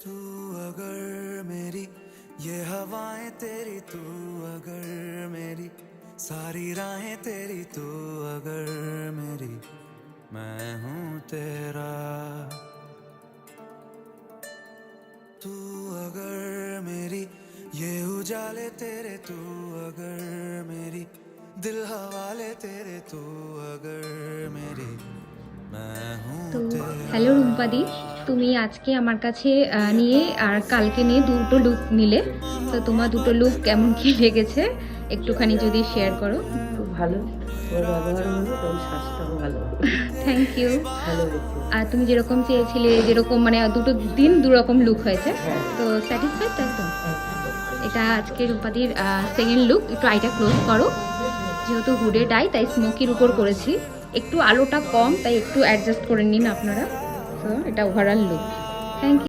तू अगर मेरी ये हवाएं तेरी, तू अगर मेरी सारी राहें तेरी, तू अगर मेरी मैं हूँ तेरा। तू अगर मेरी ये उजाले तेरे, तू अगर मेरी दिल हवाले तेरे, तू अगर मेरी मैं हूँ তো तेरा। হ্যালো রুম্পাদি, তুমি আজকে আমার কাছে নিয়ে আর কালকে নিয়ে দুটো লুক নিলে, তো তোমার দুটো লুক কেমন কি লেগেছে একটুখানি যদি শেয়ার করো। খুব ভালো, তোমার ব্যবহার ভালো, তোমার স্বাস্থ্যও ভালো। Thank you. ভালো হয়েছে। আর তুমি যেরকম চেয়েছিলে, যেরকম মানে দুটো দিন দুরকম লুক হয়েছে, হ্যাঁ। তো স্যাটিসফাইড তো একদম। একদম। এটা আজকে রূপাদির সেকেন্ড লুক। একটু আইটা ক্লোজ করো। যেহেতু হুডে ডাই তাই স্মোকির উপর করেছি, একটু আলোটা কম তাই একটু অ্যাডজাস্ট করে নিন আপনারা। তো এটা ওভারঅল লুক। Thank you.